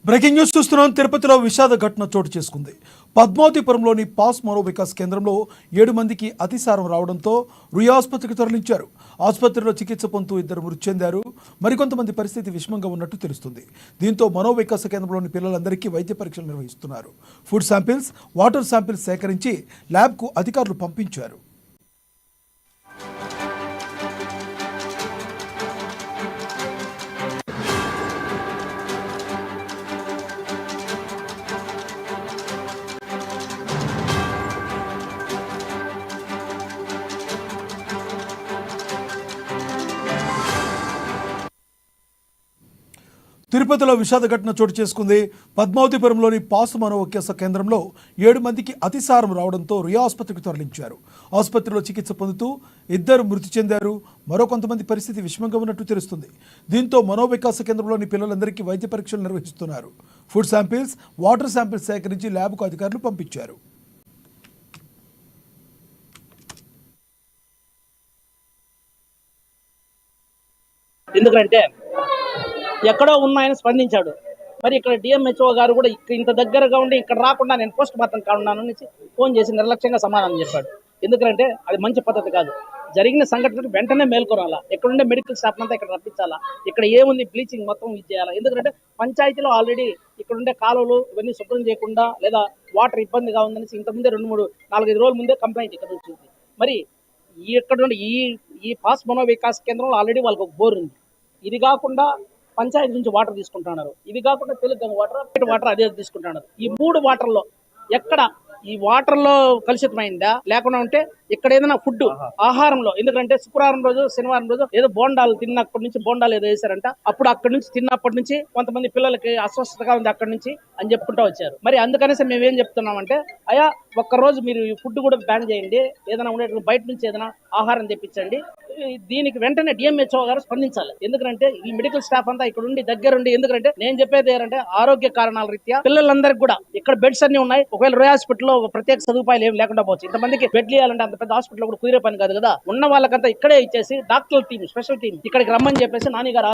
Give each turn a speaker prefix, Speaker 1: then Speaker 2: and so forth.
Speaker 1: Breaking news చూస్తున్నాం. తిరుపతిలో విషాద ఘటన చోటు చేసుకుంది. పద్మావతిపురంలోని పాస్ మనోవికాస్ కేంద్రంలో 7 మందికి అతిసారం రావడంతో రుయా ఆసుపత్రికి తరలించారు. ఆసుపత్రిలో చికిత్స పొందుతూ 2 మృతి చెందారు. మరికొంతమంది పరిస్థితి విషమంగా ఉన్నట్టు తెలుస్తుంది. దీంతో మనోవికాస కేంద్రంలోని పిల్లలందరికీ వైద్య పరీక్షలు నిర్వహిస్తున్నారు. ఫుడ్ శాంపిల్స్, వాటర్ శాంపిల్స్ సేకరించి ల్యాబ్కు అధికారులు పంపించారు. తిరుపతిలో విషాద ఘటన చోటు చేసుకుంది. పద్మావతిపురంలోని పాసు మనోవికాస కేంద్రంలో 7 మందికి అతిసారం రావడంతో రుయా ఆసుపత్రికి తరలించారు. ఆసుపత్రిలో చికిత్స పొందుతూ 2 మృతి చెందారు. మరో కొంతమంది పరిస్థితి విషమంగా ఉన్నట్టు తెలుస్తుంది. దీంతో మనోవికాస కేంద్రంలోని పిల్లలందరికీ వైద్య పరీక్షలు నిర్వహిస్తున్నారు. ఫుడ్ శాంపిల్స్, వాటర్ శాంపిల్స్ సేకరించి ల్యాబ్కు అధికారులు పంపించారు.
Speaker 2: ఎందుకంటే ఎక్కడో ఉన్న ఆయన స్పందించాడు. మరి ఇక్కడ డిఎంహెచ్ఓ గారు కూడా ఇంత దగ్గరగా ఉండి ఇక్కడ రాకుండా నేను పోస్ట్ మార్టం కానున్నాను అనేసి ఫోన్ చేసి నిర్లక్ష్యంగా సమాధానం చెప్పాడు. ఎందుకంటే అది మంచి పద్ధతి కాదు. జరిగిన సంఘటనకు వెంటనే మేల్కొనాలా, ఎక్కడుండే మెడికల్ స్టాఫ్ అంతా ఇక్కడ రప్పించాలా, ఇక్కడ ఏముంది బ్లీచింగ్ మొత్తం ఇది చేయాలా. ఎందుకంటే పంచాయతీలో ఆల్రెడీ ఇక్కడ ఉండే కాలువలు ఇవన్నీ శుభ్రం చేయకుండా లేదా వాటర్ ఇబ్బందిగా ఉందనేసి ఇంతకుముందే 2-3-4-5 రోజుల ముందే కంప్లైంట్ ఇక్కడ వచ్చింది. మరి ఇక్కడ ఈ పాస్ మనోవికాస్ కేంద్రంలో ఆల్రెడీ వాళ్ళకి ఒక బోర్ ఉంది. ఇది కాకుండా పంచాయతీ నుంచి వాటర్ తీసుకుంటున్నారు. ఇది కాకుండా తెలుగు వాటర్ అదే తీసుకుంటున్నారు. ఈ 3 వాటర్లో ఎక్కడ ఈ వాటర్లో కలుషితమైందా లేకుండా ఉంటే ఇక్కడ ఏదైనా ఫుడ్ ఆహారంలో, ఎందుకంటే శుక్రవారం రోజు శనివారం రోజు ఏదో బోండాలు తిన్నప్పటి నుంచి బోండాలు ఏదో వేశారంట. అప్పుడు అక్కడి నుంచి తిన్నప్పటి నుంచి కొంతమంది పిల్లలకి అస్వస్థతగా ఉంది అక్కడి నుంచి అని చెప్పుకుంటూ వచ్చారు. మరి అందుకనేసి మేము ఏం చెప్తున్నామంటే, అయ్యా ఒక్కరోజు మీరు ఈ ఫుడ్ కూడా బ్యాన్ చేయండి, ఏదైనా ఉండే బయట నుంచి ఏదైనా ఆహారం తెప్పించండి. దీనికి వెంటనే డిఎంహెచ్ఓ గారు స్పందించాలి. ఎందుకంటే ఈ మెడికల్ స్టాఫ్ అంతా ఇక్కడ ఉండి దగ్గరుండి, ఎందుకంటే నేను చెప్పేది ఏంటంటే ఆరోగ్య కారణాల రీత్యా పిల్లలందరికీ కూడా ఇక్కడ బెడ్స్ అన్ని ఉన్నాయి. ఒకవేళ రోయ్ హాస్పిటల్లో ప్రత్యేక సదుపాయాలు ఏం లేకుండా పోవచ్చు. ఇంతమందికి బెడ్లు ఇవ్వాలంటే అంత పెద్ద హాస్పిటల్ కూడా కుదిరే పని కాదు కదా. ఉన్న వాళ్ళకంతా ఇక్కడే ఇచ్చేసి డాక్టర్ టీం, స్పెషల్ టీం ఇక్కడికి రమ్మని చెప్పేసి నాని గారు